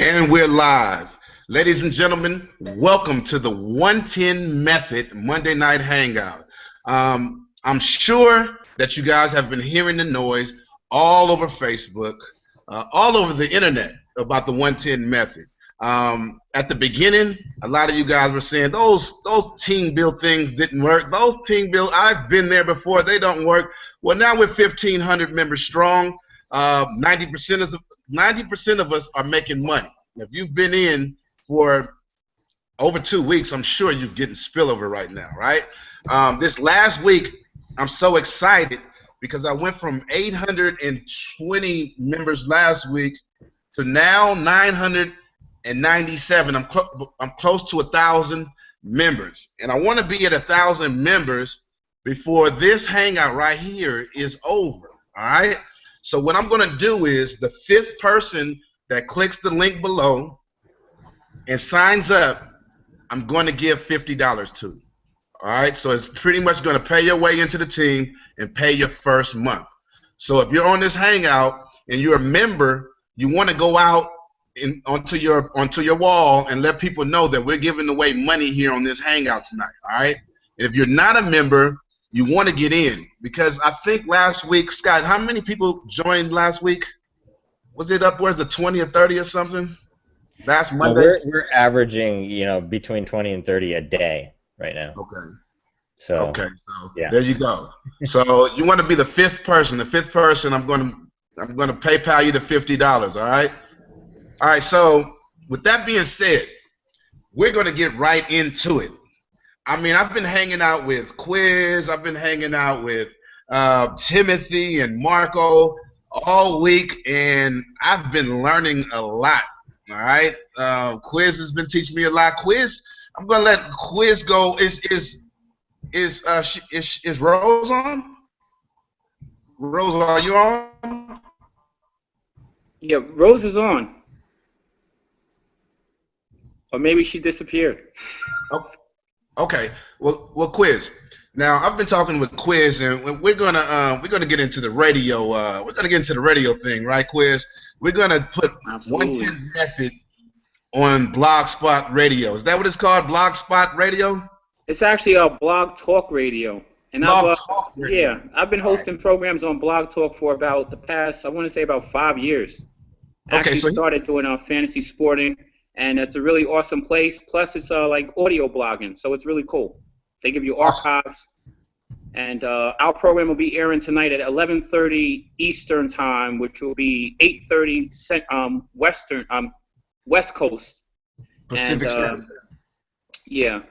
And we're live. Ladies and gentlemen, welcome to the 110 Method Monday Night Hangout. I'm sure that you guys have been hearing the noise all over Facebook, all over the internet about the 110 Method. At the beginning, a lot of you guys were saying those team build things didn't work. Those team build, I've been there before. They don't work. Well, now we're 1,500 members strong. 90% of 90% of us are making money. If you've been in for over 2 weeks, I'm sure you're getting spillover right now, right? This last week, I'm so excited because I went from 820 members last week to now 997. I'm close to 1,000 members, and I want to be at 1,000 members before this hangout right here is over. All right. So what I'm going to do is the fifth person that clicks the link below and signs up, I'm going to give $50 to. All right, so it's pretty much going to pay your way into the team and pay your first month. So if you're on this hangout and you're a member, you want to go out onto your wall and let people know that we're giving away money here on this hangout tonight. All right, and if you're not a member, you want to get in because I think last week, Scott, how many people joined last week? Was it upwards of 20 or 30 or something? Last Monday? We're averaging, between 20 and 30 a day right now. Okay. So Okay, so yeah. there you go. So you want to be the fifth person. The fifth person, I'm going to PayPal you the $50. All right. All right. So with that being said, we're going to get right into it. I mean, I've been hanging out with Quiz. I've been hanging out with Timothy and Marco all week, and I've been learning a lot. All right. Quiz has been teaching me a lot. Quiz, I'm gonna let Quiz go. Is Rose on? Rose, are you on? Yeah, Rose is on. Or maybe she disappeared. Okay. Well, Quiz. Now I've been talking with Quiz, and we're gonna get into the radio. We're gonna get into the radio thing, right, Quiz? We're gonna put Absolutely. 110 Method on Blogspot Radio. Is that what it's called? Blogspot Radio? It's actually a Blog Talk Radio. And Blog Talk Radio. yeah, I've been hosting programs on Blog Talk for about the past, I want to say about 5 years. Okay, so Started doing fantasy sporting, and it's a really awesome place. Plus, it's like audio blogging, so it's really cool. They give you archives, and our program will be airing tonight at 11:30 Eastern Time, which will be 8:30 West Coast. Pacific Standard. Yeah,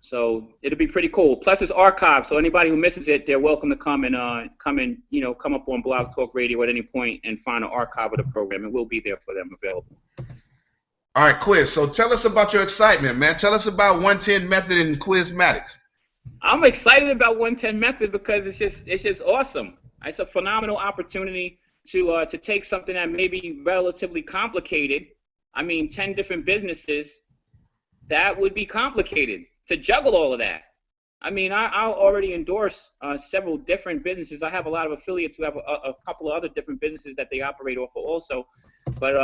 so it'll be pretty cool. Plus, it's archived, so anybody who misses it, they're welcome to come up on Blog Talk Radio at any point and find an archive of the program, and we'll be there for them available. All right, Quiz. So tell us about your excitement, man. Tell us about 110 Method and Quizmatics. I'm excited about 110 Method because it's just awesome. It's a phenomenal opportunity to take something that may be relatively complicated. I mean, 10 different businesses, that would be complicated to juggle all of that. I mean, I'll already endorse several different businesses. I have a lot of affiliates who have a couple of other different businesses that they operate off of also. But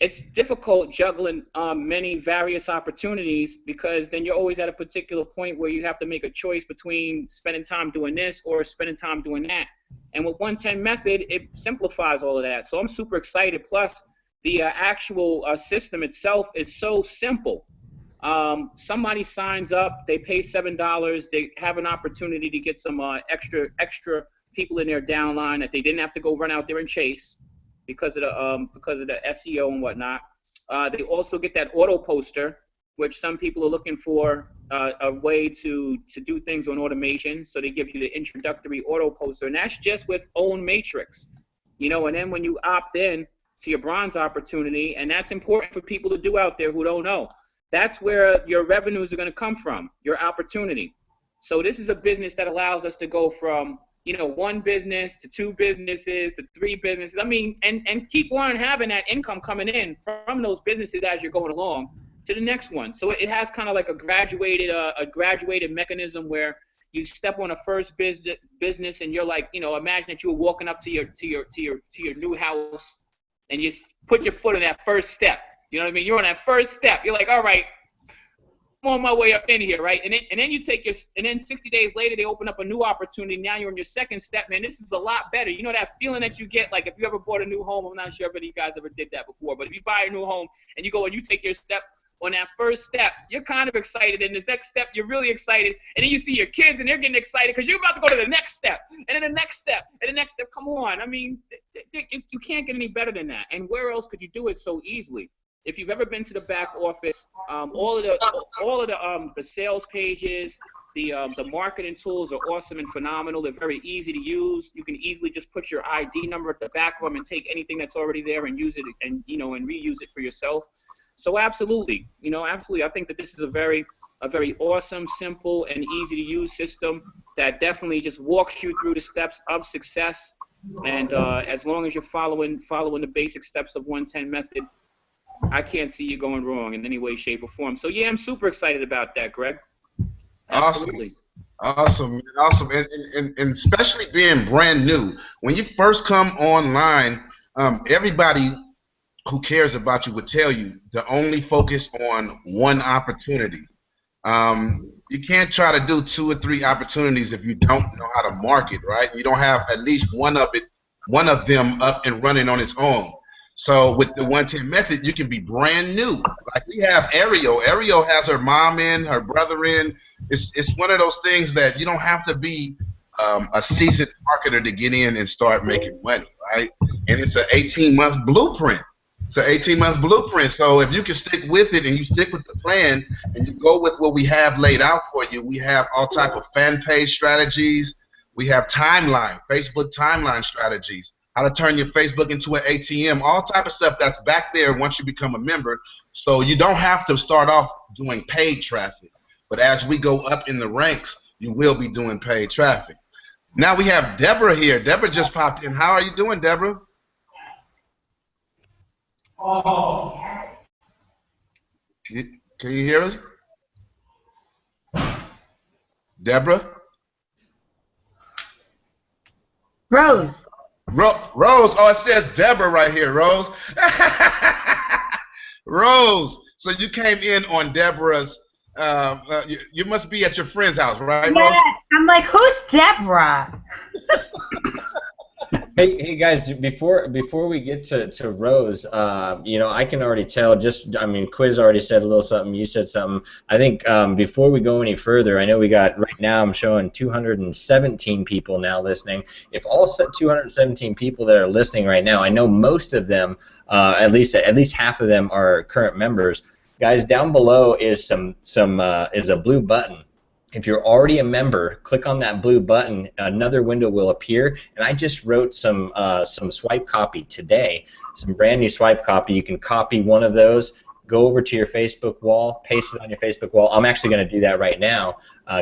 it's difficult juggling many various opportunities because then you're always at a particular point where you have to make a choice between spending time doing this or spending time doing that. And with 110 Method, it simplifies all of that. So I'm super excited. Plus, the actual system itself is so simple. Somebody signs up, they pay $7, they have an opportunity to get some extra people in their downline that they didn't have to go run out there and chase because of the SEO and whatnot. They also get that auto poster, which some people are looking for a way to do things on automation. So they give you the introductory auto poster, and that's just with Own Matrix, And then when you opt in to your bronze opportunity, and that's important for people to do out there who don't know. That's where your revenues are going to come from, your opportunity. So this is a business that allows us to go from, one business to 2 businesses to 3 businesses. I mean, and keep on having that income coming in from those businesses as you're going along to the next one. So it has kind of like a graduated mechanism where you step on a first business and you're like, imagine that you were walking up to your new house and you put your foot on that first step. You know what I mean? You're on that first step. You're like, all right, I'm on my way up in here, right? And then you take and then 60 days later they open up a new opportunity. Now you're on your second step, man. This is a lot better. You know that feeling that you get, like if you ever bought a new home. I'm not sure if any of you guys ever did that before, but if you buy a new home and you go and you take your step on that first step, you're kind of excited. And this next step, you're really excited. And then you see your kids and they're getting excited because you're about to go to the next step, and then the next step, and the next step. Come on, I mean, you can't get any better than that. And where else could you do it so easily? If you've ever been to the back office, all of the sales pages, the marketing tools are awesome and phenomenal. They're very easy to use. You can easily just put your ID number at the back of them and take anything that's already there and use it and and reuse it for yourself. So absolutely, absolutely. I think that this is a very awesome, simple, and easy to use system that definitely just walks you through the steps of success. And as long as you're following the basic steps of 110 method, I can't see you going wrong in any way, shape, or form. So yeah, I'm super excited about that, Greg. Absolutely. Awesome, and especially being brand new. When you first come online, everybody who cares about you would tell you to only focus on one opportunity. You can't try to do 2 or 3 opportunities if you don't know how to market, right? You don't have at least one of them up and running on its own. So with the 110 method, you can be brand new. Like we have Ariel. Ariel has her mom in, her brother in. It's one of those things that you don't have to be a seasoned marketer to get in and start making money, right? And it's an 18-month blueprint. It's an 18-month blueprint. So if you can stick with it and you stick with the plan and you go with what we have laid out for you, we have all type of fan page strategies. We have timeline, Facebook timeline strategies. How to turn your Facebook into an ATM, all type of stuff that's back there once you become a member. So you don't have to start off doing paid traffic. But as we go up in the ranks, you will be doing paid traffic. Now we have Deborah here. Deborah just popped in. How are you doing, Deborah? Can you hear us? Deborah? Rose. Rose, oh, it says Deborah right here, Rose. Rose, so you came in on Deborah's, you must be at your friend's house, right, Yeah, Rose? I'm like, who's Deborah? Hey guys, before we get to Rose, I can already tell. Quiz already said a little something. You said something. I think before we go any further, I know we got right now. I'm showing 217 people now listening. If all 217 people that are listening right now, I know most of them, at least half of them are current members. Guys, down below is is a blue button. If you're already a member, click on that blue button. Another window will appear, and I just wrote some swipe copy today, some brand new swipe copy. You can copy one of those, go over to your Facebook wall, paste it on your Facebook wall. I'm actually going to do that right now.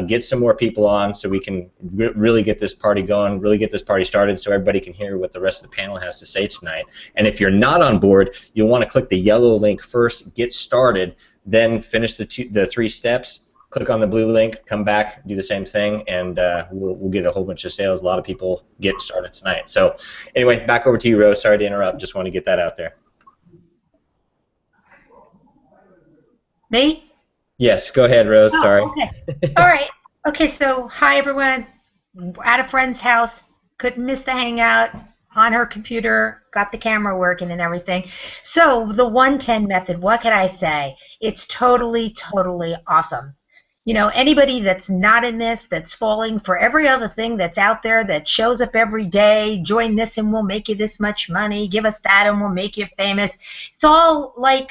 Get some more people on so we can really get this party going, really get this party started so everybody can hear what the rest of the panel has to say tonight. And if you're not on board, you'll want to click the yellow link first, get started, then finish the 3 steps. Click on the blue link, come back, do the same thing, and we'll get a whole bunch of sales. A lot of people get started tonight. So anyway, back over to you, Rose. Sorry to interrupt. Just want to get that out there. Me? Yes, go ahead, Rose. Sorry. Okay. All right. Okay, so hi, everyone. At a friend's house. Couldn't miss the hangout. On her computer. Got the camera working and everything. So the 110 method, what can I say? It's totally, totally awesome. Anybody that's not in this, that's falling for every other thing that's out there that shows up every day, join this and we'll make you this much money, give us that and we'll make you famous. It's all like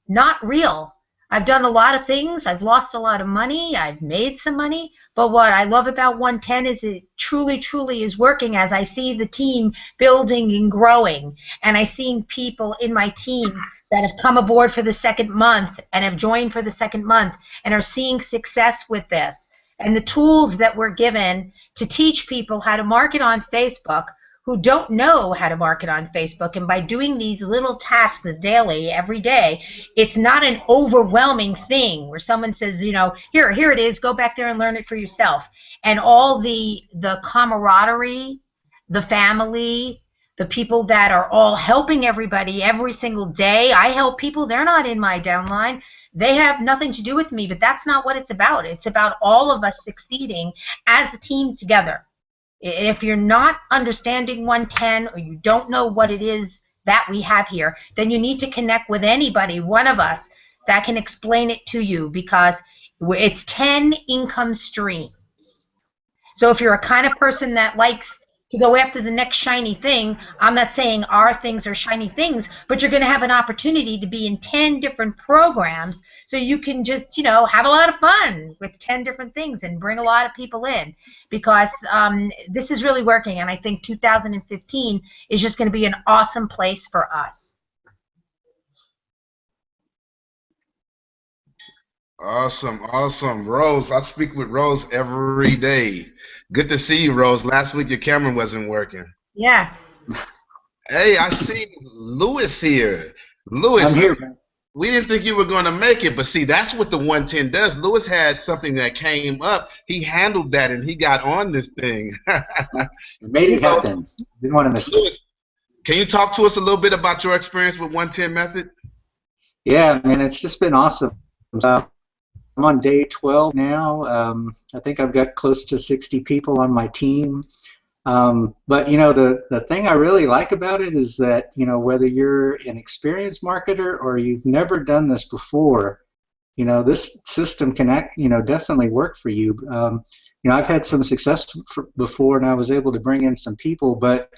not real. I've done a lot of things. I've lost a lot of money. I've made some money. But what I love about 110 is it truly, truly is working as I see the team building and growing. And I see people in my team that have come aboard for the 2nd month and have joined for the 2nd month and are seeing success with this. And the tools that we're given to teach people how to market on Facebook who don't know how to market on Facebook, and by doing these little tasks daily, every day, it's not an overwhelming thing where someone says, here it is, go back there and learn it for yourself. And all the camaraderie, the family, the people that are all helping everybody every single day. I help people. They're not in my downline. They have nothing to do with me, but that's not what it's about. It's about all of us succeeding as a team together. If you're not understanding 110 or you don't know what it is that we have here, then you need to connect with anybody, one of us, that can explain it to you, because it's 10 income streams. So if you're a kind of person that likes to go after the next shiny thing, I'm not saying our things are shiny things, but you're going to have an opportunity to be in 10 different programs, so you can just, have a lot of fun with 10 different things and bring a lot of people in, because this is really working, and I think 2015 is just going to be an awesome place for us. Awesome. Rose, I speak with Rose every day. Good to see you, Rose. Last week your camera wasn't working. Yeah. Hey, I see Lewis here. Lewis, I'm here, man. We didn't think you were going to make it, but see, that's what the 110 does. Lewis had something that came up. He handled that, and he got on this thing. Made it happen. Didn't want to miss Lewis, it. can you talk to us a little bit about your experience with 110 Method? Yeah, man, it's just been awesome. I'm on day 12 now. I think I've got close to 60 people on my team. But the thing I really like about it is that whether you're an experienced marketer or you've never done this before, this system can definitely work for you. I've had some success before, and I was able to bring in some people. But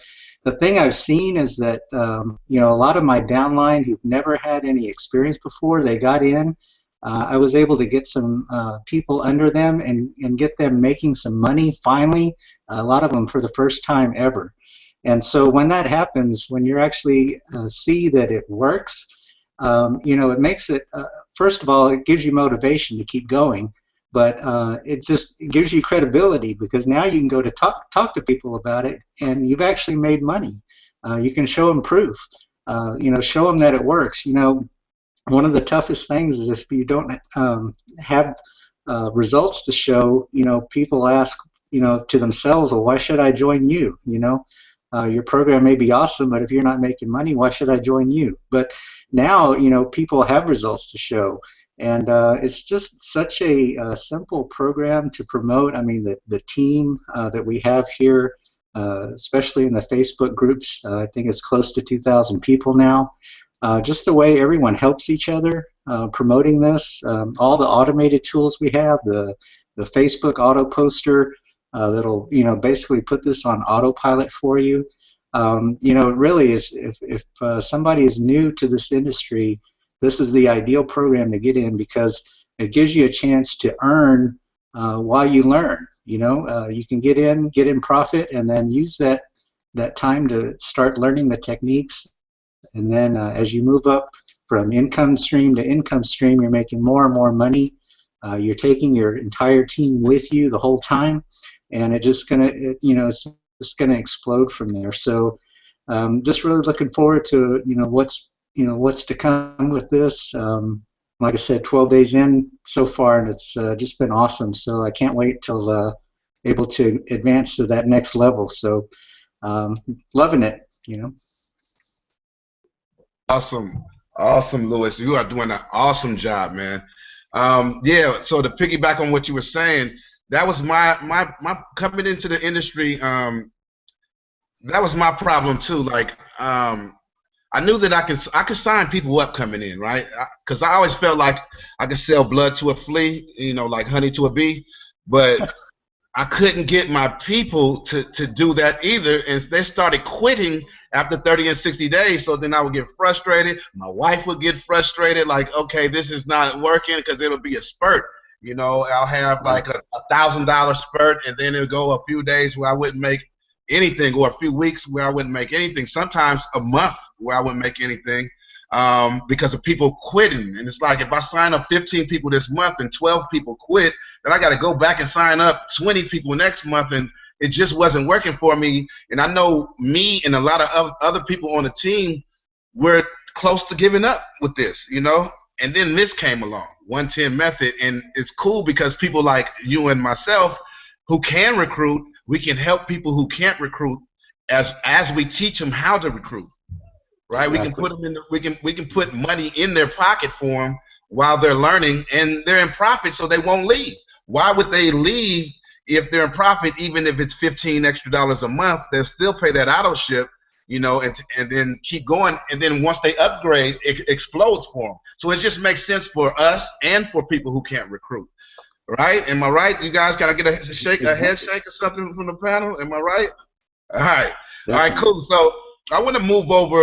the thing I've seen is that a lot of my downline who've never had any experience before, they got in. I was able to get some people under them and get them making some money finally, a lot of them for the first time ever. And so when that happens, when you actually see that it works, it makes it, first of all, it gives you motivation to keep going, but it gives you credibility, because now you can go to talk to people about it, and you've actually made money. You can show them proof, show them that it works. One of the toughest things is if you don't have results to show, people ask, to themselves, well, why should I join you? Your program may be awesome, but if you're not making money, why should I join you? But now, people have results to show, and it's just such a simple program to promote. I mean, the team that we have here, especially in the Facebook groups, I think it's close to 2,000 people now. Just the way everyone helps each other promoting this, all the automated tools we have, the Facebook auto poster that'll basically put this on autopilot for you. It really is, if somebody is new to this industry, this is the ideal program to get in, because it gives you a chance to earn while you learn. You can get in profit, and then use that time to start learning the techniques. And then as you move up from income stream to income stream, you're making more and more money. You're taking your entire team with you the whole time, and it's just gonna explode from there. So just really looking forward to what's to come with this. Like I said, 12 days in so far, and it's just been awesome. So I can't wait till able to advance to that next level. So loving it. Awesome, Lewis. You are doing an awesome job, man. Yeah. So to piggyback on what you were saying, that was my coming into the industry. That was my problem too. Like, I knew that I could sign people up coming in, right? Because I always felt like I could sell blood to a flea, like honey to a bee, but I couldn't get my people to do that either, and they started quitting after 30 and 60 days. So then I would get frustrated. My wife would get frustrated, like, okay, this is not working, because it'll be a spurt. I'll have like a $1,000 spurt, and then it'll go a few days where I wouldn't make anything, or a few weeks where I wouldn't make anything. Sometimes a month where I wouldn't make anything, because of people quitting. And it's like, if I sign up 15 people this month and 12 people quit, then I got to go back and sign up 20 people next month, and it just wasn't working for me. And I know me and a lot of other people on the team were close to giving up with this, And then this came along, 110 Method, and it's cool because people like you and myself who can recruit, we can help people who can't recruit, as we teach them how to recruit, right? Exactly. We can put them in. We can put money in their pocket for them while they're learning, and they're in profit, so they won't leave. Why would they leave if they're in profit? Even if it's $15 extra a month, they'll still pay that auto ship, and then keep going. And then once they upgrade, it explodes for them. So it just makes sense for us and for people who can't recruit. Right? Am I right? You guys gotta get a head shake or something from the panel. Am I right? All right. All right, cool. So I want to move over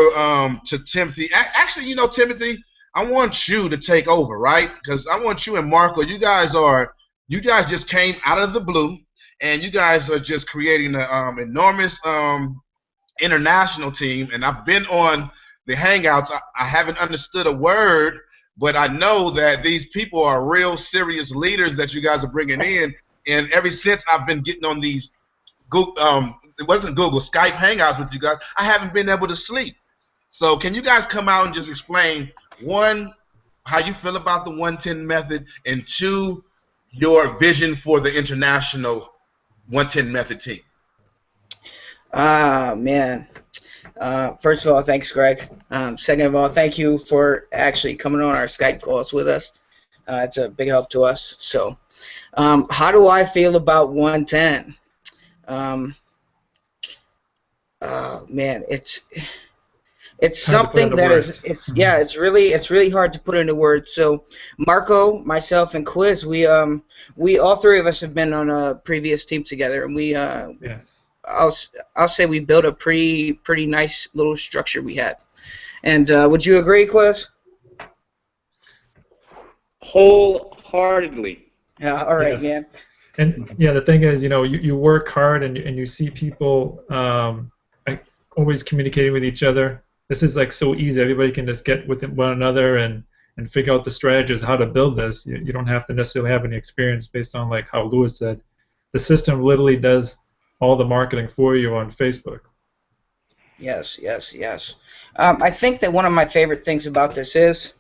to Timothy. Actually, Timothy, I want you to take over, right? Because I want you and Marco. You guys just came out of the blue, and you guys are just creating an enormous international team. And I've been on the Hangouts. I haven't understood a word, but I know that these people are real serious leaders that you guys are bringing in. And ever since I've been getting on these it wasn't Google, Skype Hangouts with you guys, I haven't been able to sleep. So can you guys come out and just explain, one, how you feel about the 110 method, and two, your vision for the international 110 method team? Man. First of all, thanks, Greg. Second of all, thank you for actually coming on our Skype calls with us. It's a big help to us. So, how do I feel about 110? Man, it's something that is, it's really hard to put into words. So Marco, myself, and Quiz, we all three of us have been on a previous team together, and we Yes. I'll say we built a pretty nice little structure we had. And would you agree, Quiz? Wholeheartedly. Yeah. All right, Yes. man. And yeah, the thing is, you work hard and you see people like always communicating with each other. This is like so easy. Everybody can just get with one another and figure out the strategies how to build this. You don't have to necessarily have any experience based on like how Lewis said. The system literally does all the marketing for you on Facebook. Yes. I think that one of my favorite things about this is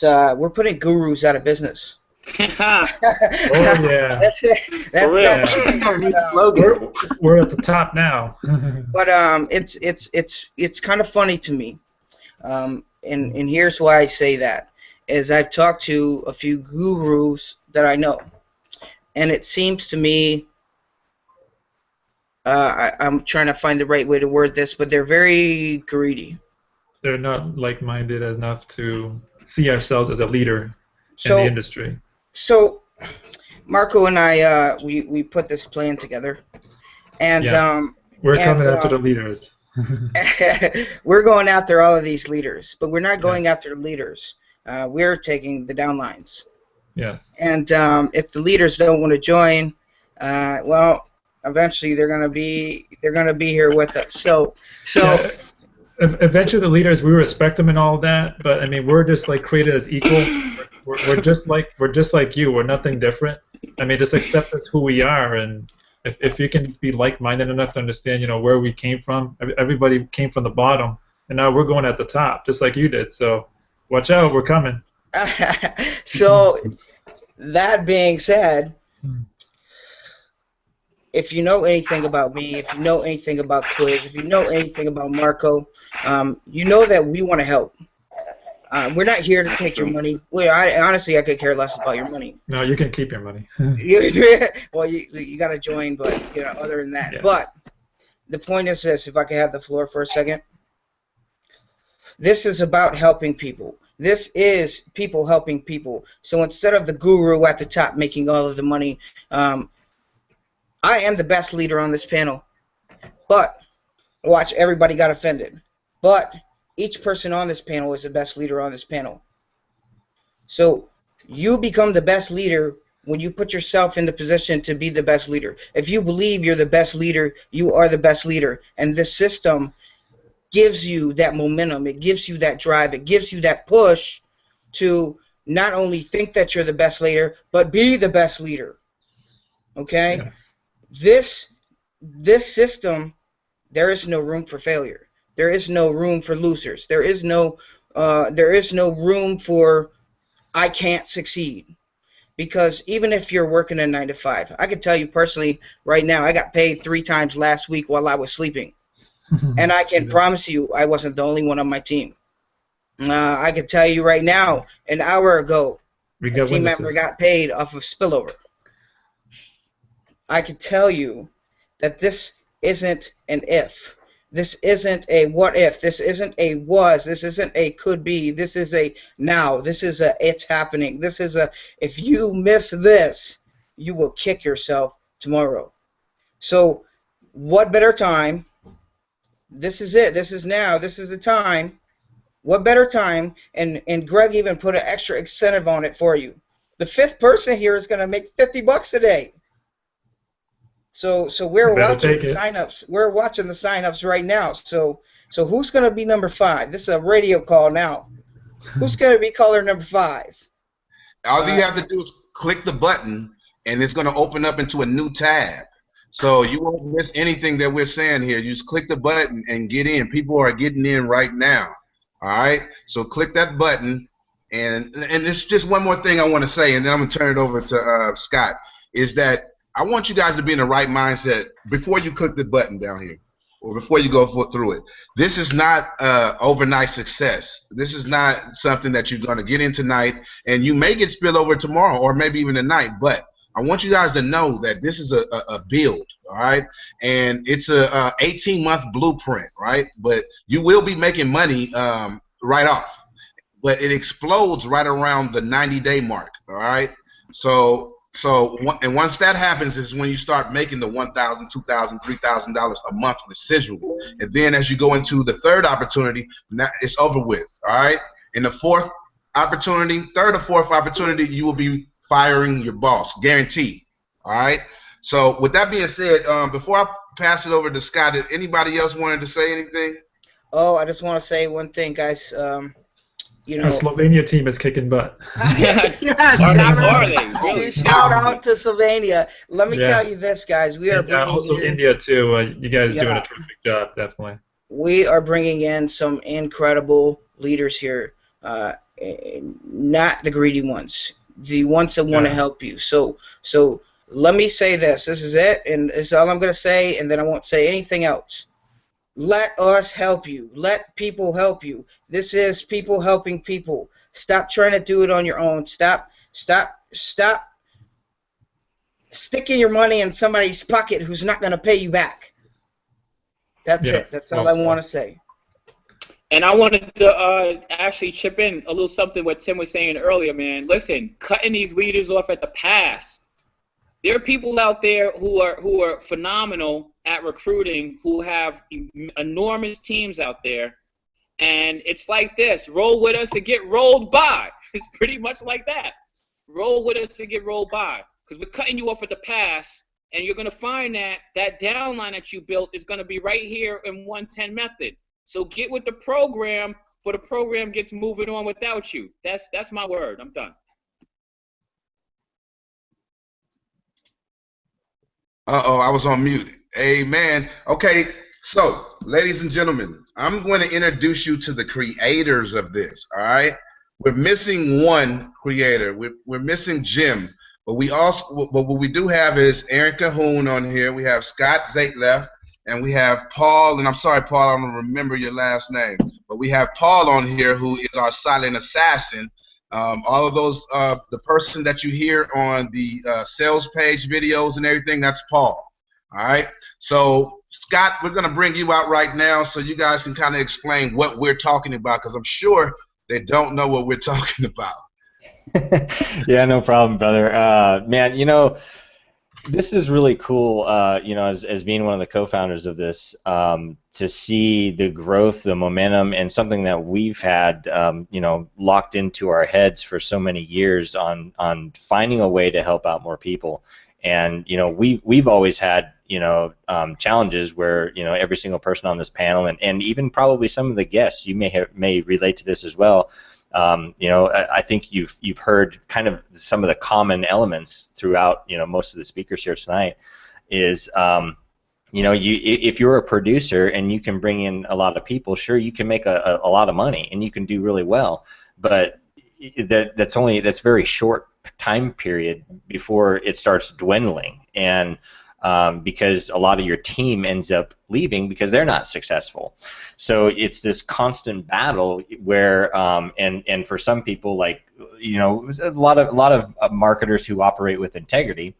we're putting gurus out of business. Oh yeah. That's We're at the top now. But it's kind of funny to me, and here's why I say that is I've talked to a few gurus that I know, and it seems to me I'm trying to find the right way to word this, but they're very greedy. They're not like-minded enough to see ourselves as a leader in the industry. So, Marco and I, we put this plan together, and we're coming after the leaders. We're going after all of these leaders, but we're not going after the leaders. We're taking the downlines. Yes. And if the leaders don't want to join, well, eventually they're gonna be here with us. So. Yeah. Eventually, the leaders, we respect them and all that, but I mean, we're just like created as equal. We're just like you. We're nothing different. I mean, just accept us who we are, and if you can be like-minded enough to understand, where we came from. Everybody came from the bottom, and now we're going at the top, just like you did. So, watch out, we're coming. So, that being said, if you know anything about me, if you know anything about Quiz, if you know anything about Marco, you know that we want to help. We're not here to take your money. Honestly, I could care less about your money. No, you can keep your money. Well, you got to join, but other than that. Yes. But the point is this: if I could have the floor for a second, this is about helping people. This is people helping people. So instead of the guru at the top making all of the money, I am the best leader on this panel. But watch, everybody got offended. But each person on this panel is the best leader on this panel. So you become the best leader when you put yourself in the position to be the best leader. If you believe you're the best leader, you are the best leader. And this system gives you that momentum. It gives you that drive. It gives you that push to not only think that you're the best leader, but be the best leader. Okay? Yes. This system, there is no room for failure. There is no room for losers. There is no room for I can't succeed. Because even if you're working a 9 to 5, I can tell you personally right now, I got paid 3 times last week while I was sleeping. And I can promise you, I wasn't the only one on my team. I can tell you right now, an hour ago, a team member got paid off of spillover. I can tell you that this isn't an if. This isn't a what if. This isn't a was. This isn't a could be. This is a now. This is a it's happening. This is a if you miss this, you will kick yourself tomorrow. So what better time? This is it. This is now. This is the time. What better time? And Greg even put an extra incentive on it for you. The fifth person here is going to make $50 a day. So we're watching the signups. We're watching the signups right now. So who's going to be number 5? This is a radio call now. Who's going to be caller number 5? All you have to do is click the button, and it's going to open up into a new tab. So you won't miss anything that we're saying here. You just click the button and get in. People are getting in right now. All right? So click that button. And it's just one more thing I want to say, and then I'm going to turn it over to Scott, is that I want you guys to be in the right mindset before you click the button down here or before you go through it. This is not overnight success. This is not something that you're going to get in tonight, and you may get spillover tomorrow or maybe even tonight, but I want you guys to know that this is a build, all right? And it's a 18-month blueprint, right? But you will be making money right off. But it explodes right around the 90-day mark, all right? So once that happens is when you start making the $1,000, $2,000, $3,000 a month residual. And then as you go into the third opportunity, it's over with, all right? In the fourth opportunity, third or fourth opportunity, you will be firing your boss, guaranteed, all right? So with that being said, before I pass it over to Scott, did anybody else wanted to say anything? Oh, I just want to say one thing, guys. You know, the Slovenia team is kicking butt. Yes, shout out to Slovenia. Let me tell you this, guys. We are bringing also in, India too. You guys are doing a terrific job, definitely. We are bringing in some incredible leaders here, not the greedy ones, the ones that want to help you. So let me say this. This is it, and it's all I'm going to say, and then I won't say anything else. Let us help you. Let people help you. This is people helping people. Stop trying to do it on your own. Stop sticking your money in somebody's pocket who's not going to pay you back. That's it. That's all I want to say. And I wanted to actually chip in a little something what Tim was saying earlier, man. Listen, cutting these leaders off at the pass. There are people out there who are phenomenal at recruiting, who have enormous teams out there, and it's like this: roll with us and get rolled by. It's pretty much like that. Roll with us and get rolled by, because we're cutting you off at the pass, and you're going to find that downline that you built is going to be right here in 110 method. So get with the program, for the program gets moving on without you. That's my word. I'm done. Uh-oh, I was on mute. Amen. Okay, so, ladies and gentlemen, I'm going to introduce you to the creators of this, all right? We're missing one creator. We're missing Jim, but what we do have is Aaron Cahoon on here. We have Scott Zaitleff, and we have Paul, and I'm sorry, Paul, I don't remember your last name, but we have Paul on here, who is our silent assassin. All of those, the person that you hear on the sales page videos and everything, that's Paul. All right. So, Scott, we're going to bring you out right now so you guys can kind of explain what we're talking about, because I'm sure they don't know what we're talking about. Yeah, no problem, brother. Man, you know, this is really cool, you know, as being one of the co-founders of this, to see the growth, the momentum, and something that we've had, you know, locked into our heads for so many years on finding a way to help out more people. And, you know, we've always had, you know, challenges where, you know, every single person on this panel, and even probably some of the guests, you may relate to this as well. You know, I think you've heard kind of some of the common elements throughout, you know, most of the speakers here tonight is, you know, if you're a producer and you can bring in a lot of people, sure, you can make a lot of money and you can do really well, but that's very short time period before it starts dwindling. And because a lot of your team ends up leaving because they're not successful. So it's this constant battle where, and for some people, like, you know, a lot of marketers who operate with integrity,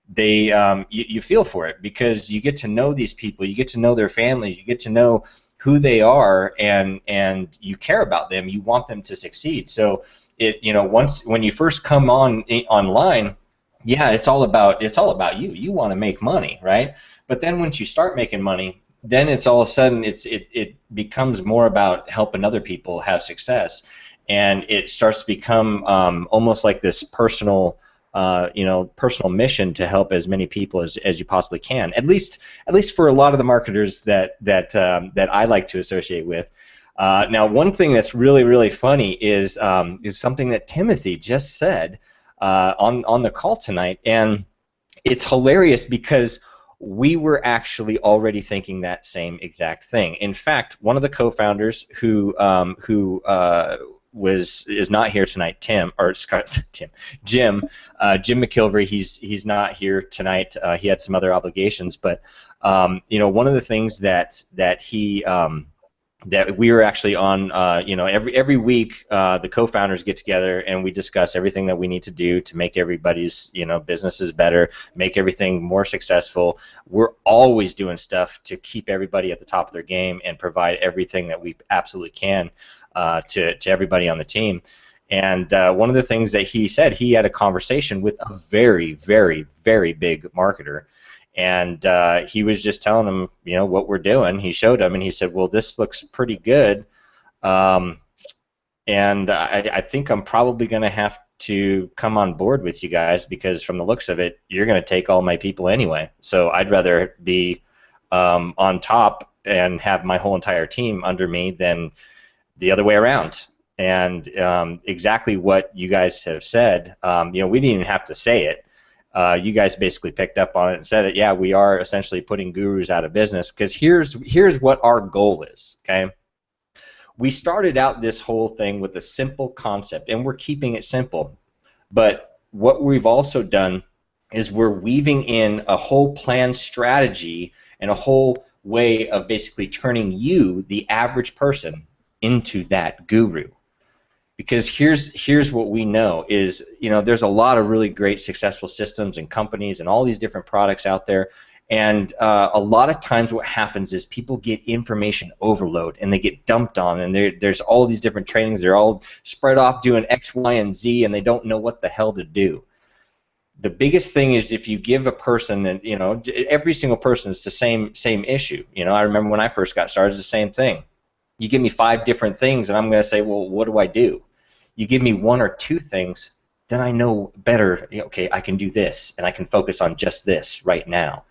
they you feel for it because you get to know these people, you get to know their families, you get to know who they are, and you care about them, you want them to succeed. So when you first come online, yeah, it's all about you. You want to make money, right? But then once you start making money, then it's all of a sudden it becomes more about helping other people have success, and it starts to become almost like this personal mission to help as many people as you possibly can. At least for a lot of the marketers that I like to associate with. Now, one thing that's really, really funny is something that Timothy just said on the call tonight, and it's hilarious because we were actually already thinking that same exact thing. In fact, one of the co-founders who is not here tonight, Jim McKilvery. He's not here tonight. He had some other obligations, but one of the things that he that we were actually on, every week the co-founders get together and we discuss everything that we need to do to make everybody's businesses better, make everything more successful. We're always doing stuff to keep everybody at the top of their game and provide everything that we absolutely can to everybody on the team. And one of the things that he said, he had a conversation with a very, very, very big marketer. And he was just telling him, what we're doing. He showed him, and he said, well, this looks pretty good. And I think I'm probably going to have to come on board with you guys because from the looks of it, you're going to take all my people anyway. So I'd rather be on top and have my whole entire team under me than the other way around. And exactly what you guys have said, we didn't even have to say it. You guys basically picked up on it and said it. Yeah, we are essentially putting gurus out of business because here's what our goal is, okay? We started out this whole thing with a simple concept, and we're keeping it simple. But what we've also done is we're weaving in a whole plan strategy and a whole way of basically turning you, the average person, into that guru. Because here's what we know is, there's a lot of really great successful systems and companies and all these different products out there, and a lot of times what happens is people get information overload and they get dumped on, and there's all these different trainings, they're all spread off doing X, Y, and Z, and they don't know what the hell to do. The biggest thing is if you give a person, and every single person is the same issue. I remember when I first got started, it's the same thing. You give me 5 different things, and I'm going to say, well, what do I do? You give me 1 or 2 things, then I know better, okay, I can do this, and I can focus on just this right now.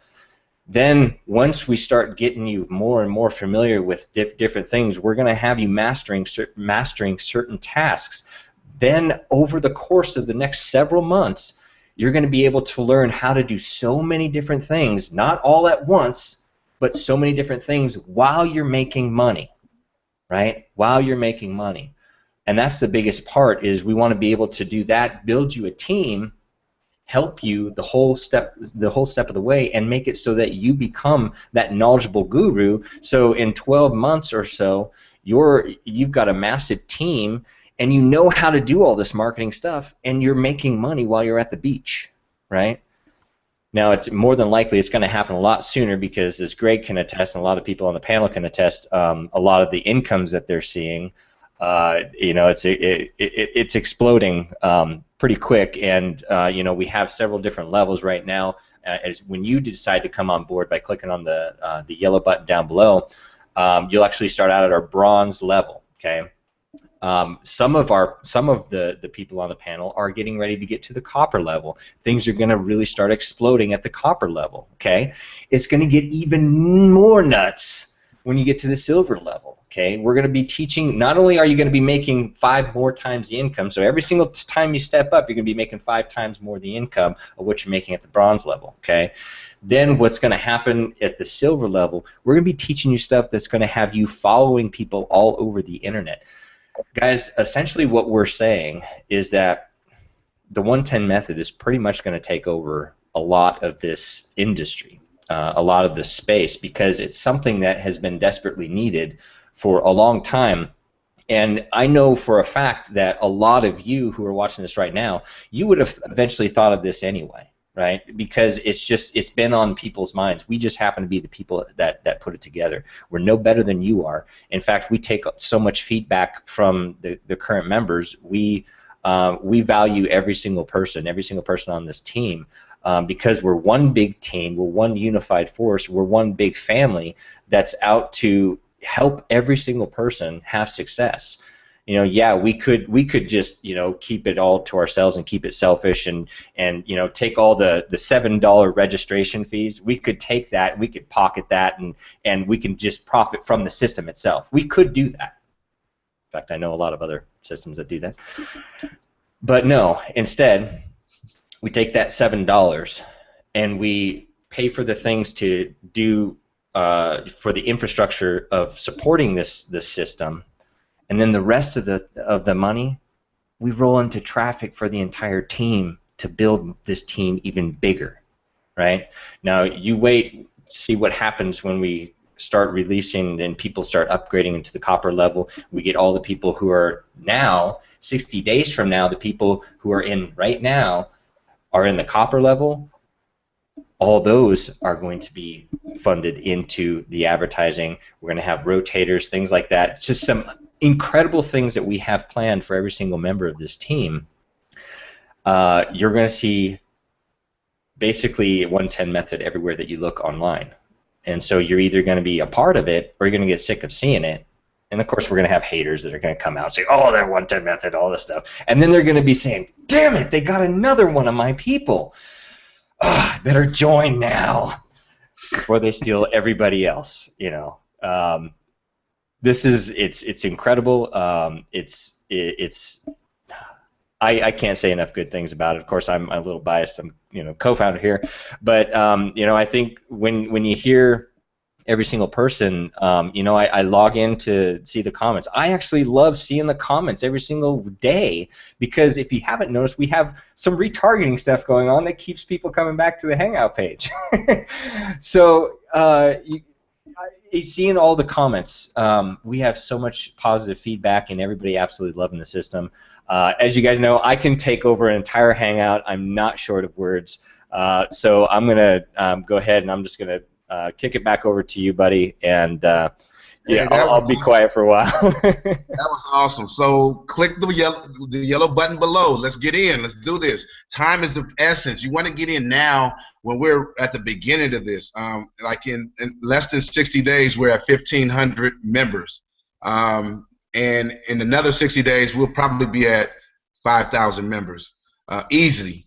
Then once we start getting you more and more familiar with different things, we're going to have you mastering certain tasks. Then over the course of the next several months, you're going to be able to learn how to do so many different things, not all at once, but so many different things while you're making money. Right? While you're making money. And that's the biggest part, is we want to be able to do that, build you a team, help you the whole step of the way, and make it so that you become that knowledgeable guru. So in 12 months or so, you've got a massive team, and you know how to do all this marketing stuff, and you're making money while you're at the beach, right? Now, it's more than likely it's going to happen a lot sooner because, as Greg can attest, and a lot of people on the panel can attest, a lot of the incomes that they're seeing, it's exploding pretty quick, and we have several different levels right now. As when you decide to come on board by clicking on the yellow button down below, you'll actually start out at our bronze level. Okay. Some of the people on the panel are getting ready to get to the copper level. Things are going to really start exploding at the copper level. Okay, it's going to get even more nuts when you get to the silver level. Okay, we're going to be teaching. Not only are you going to be making 5 more times the income, so every single time you step up, you're going to be making 5 times more the income of what you're making at the bronze level. Okay. Then what's going to happen at the silver level? We're going to be teaching you stuff that's going to have you following people all over the internet. Guys, essentially what we're saying is that the 110 method is pretty much going to take over a lot of this industry, a lot of this space, because it's something that has been desperately needed for a long time. And I know for a fact that a lot of you who are watching this right now, you would have eventually thought of this anyway, right? Because it's been on people's minds. We just happen to be the people that put it together. We're no better than you are. In fact, we take so much feedback from the current members. We value every single person on this team, because we're one big team, we're one unified force, we're one big family that's out to help every single person have success. You know, yeah, we could just, you know, keep it all to ourselves and keep it selfish and you know, take all the $7 registration fees. We could take that, we could pocket that, and we can just profit from the system itself. We could do that. In fact, I know a lot of other systems that do that. But no, instead, we take that $7 and we pay for the things to do for the infrastructure of supporting this system, and then the rest of the money we roll into traffic for the entire team to build this team even bigger, right? Now you wait, see what happens when we start releasing and people start upgrading into the copper level. We get all the people who are now, 60 days from now, the people who are in right now are in the copper level. All those are going to be funded into the advertising. We're going to have rotators, things like that. It's just some incredible things that we have planned for every single member of this team. You're going to see basically 110 method everywhere that you look online. And so you're either going to be a part of it or you're going to get sick of seeing it. And of course, we're going to have haters that are going to come out and say, oh, that 110 method, all this stuff. And then they're going to be saying, damn it, they got another one of my people. Better join now before they steal everybody else. You know, it's incredible. I can't say enough good things about it. Of course, I'm a little biased. I'm, you know, co-founder here, but you know, I think when you hear every single person, you know, I log in to see the comments. I actually love seeing the comments every single day, because if you haven't noticed, we have some retargeting stuff going on that keeps people coming back to the Hangout page. So seeing all the comments, we have so much positive feedback and everybody absolutely loving the system. As you guys know, I can take over an entire Hangout. I'm not short of words. So I'm going to go ahead and I'm just going to kick it back over to you, buddy, and yeah, I'll be quiet for a while. That was awesome. So click the yellow button below. Let's get in. Let's do this. Time is of essence. You want to get in now when we're at the beginning of this. Like in less than 60 days, we're at 1,500 members. And in another 60 days, we'll probably be at 5,000 members. Easily,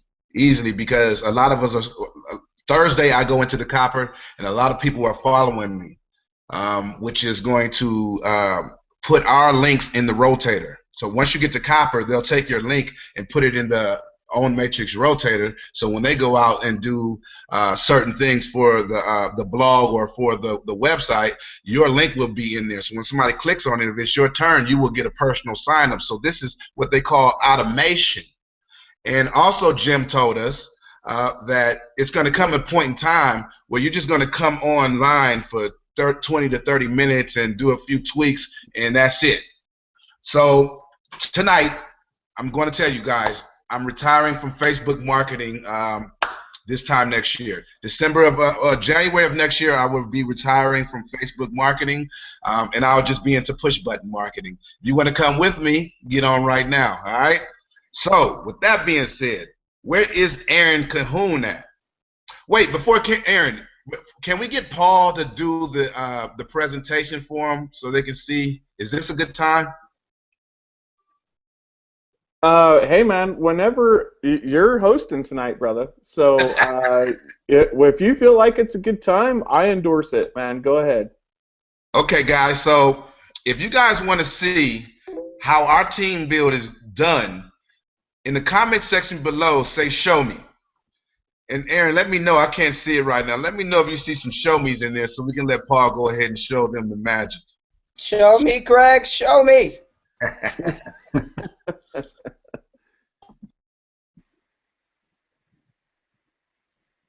because a lot of us are... Thursday, I go into the copper, and a lot of people are following me, which is going to put our links in the rotator. So once you get to copper, they'll take your link and put it in the Own Matrix rotator. So when they go out and do certain things for the blog or for the website, your link will be in there. So when somebody clicks on it, if it's your turn, you will get a personal sign-up. So this is what they call automation. And also, Jim told us that it's going to come a point in time where you're just going to come online for 20 to 30 minutes and do a few tweaks, and that's it. So tonight, I'm going to tell you guys, I'm retiring from Facebook marketing this time next year. January of next year, I will be retiring from Facebook marketing, and I'll just be into push button marketing. If you want to come with me, get on right now, all right? So with that being said, where is Aaron Cahoon at? Wait, before Aaron, can we get Paul to do the presentation for him so they can see? Is this a good time? Hey man, whenever you're hosting tonight, brother. So if you feel like it's a good time, I endorse it, man. Go ahead. Okay, guys. So if you guys want to see how our team build is done, in the comment section below, say "show me." And Aaron, let me know. I can't see it right now. Let me know if you see some show me's in there, so we can let Paul go ahead and show them the magic. Show me, Greg. Show me.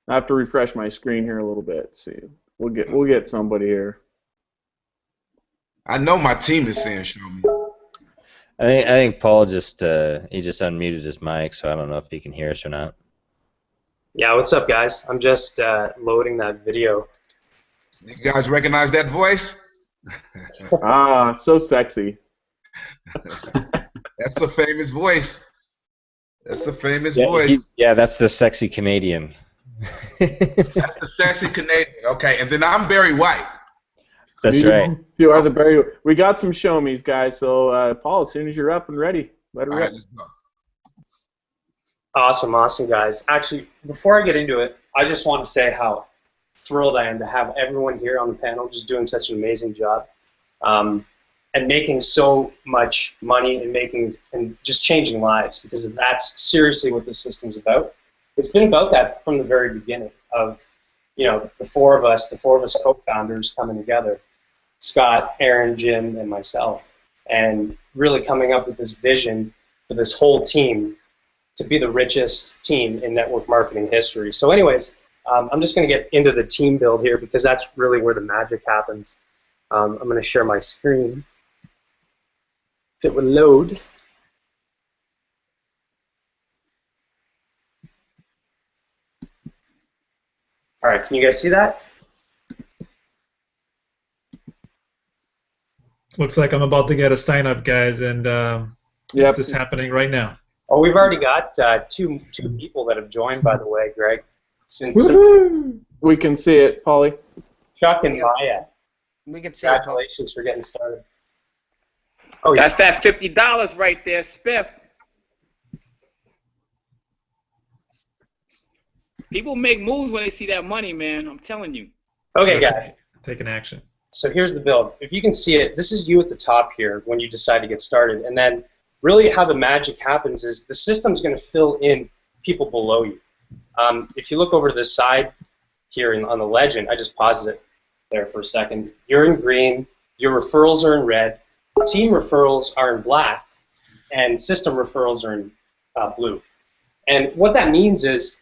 I have to refresh my screen here a little bit. See, we'll get somebody here. I know my team is saying show me. I think Paul just he just unmuted his mic, so I don't know if he can hear us or not. Yeah, what's up, guys? I'm just loading that video. You guys recognize that voice? Ah, so sexy. That's a famous voice. That's a famous Yeah, voice. yeah, that's the sexy Canadian. That's the sexy Canadian. Okay, and then I'm Barry White. That's right. You are the Barry. We got some show me's, guys. So, Paul, as soon as you're up and ready, let her All rip. right, let's go. Awesome, guys. Actually, before I get into it, I just want to say how thrilled I am to have everyone here on the panel just doing such an amazing job, and making so much money and just changing lives, because that's seriously what this system's about. It's been about that from the very beginning of, the four of us co-founders coming together, Scott, Aaron, Jim, and myself, and really coming up with this vision for this whole team to be the richest team in network marketing history. So anyways, I'm just going to get into the team build here, because that's really where the magic happens. I'm going to share my screen. If it would load. All right, can you guys see that? Looks like I'm about to get a sign up, guys, and Yep. this is happening right now. Oh, we've already got two people that have joined, by the way, Greg. Since Woo-hoo! We can see it, Paulie. Chuck and Maya. We can see it, Paul. Congratulations for getting started. Oh, That's that $50 right there, Spiff. People make moves when they see that money, man. I'm telling you. Okay, guys. Taking action. So here's the build. If you can see it, this is you at the top here when you decide to get started. And then really how the magic happens is the system's going to fill in people below you. If you look over to the side here on the legend, I just paused it there for a second. You're in green. Your referrals are in red. Team referrals are in black. And system referrals are in blue. And what that means is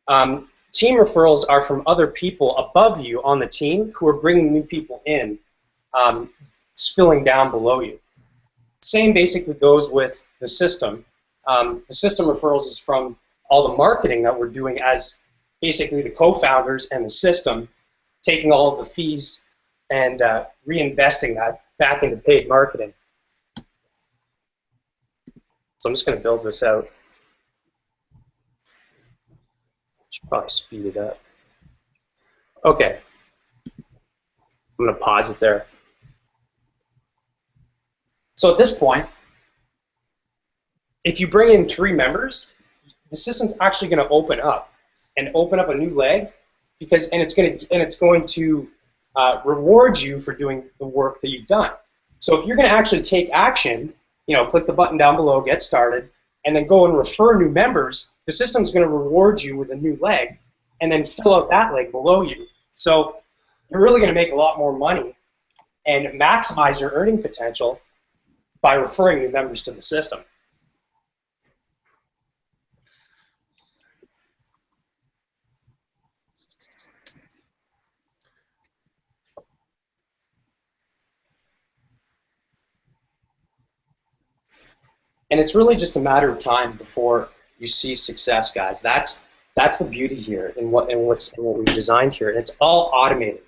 team referrals are from other people above you on the team who are bringing new people in, spilling down below you. Same basically goes with the system. The system referrals is from all the marketing that we're doing as basically the co-founders and the system, taking all of the fees and reinvesting that back into paid marketing. So I'm just going to build this out. Should probably speed it up. Okay. I'm going to pause it there. So at this point, if you bring in 3 members, the system's actually going to open up a new leg, and it's going to reward you for doing the work that you've done. So if you're going to actually take action, click the button down below, get started, and then go and refer new members, the system's going to reward you with a new leg and then fill out that leg below you. So you're really going to make a lot more money and maximize your earning potential by referring new members to the system. And it's really just a matter of time before you see success, guys. That's the beauty here in what we've designed here. And it's all automated.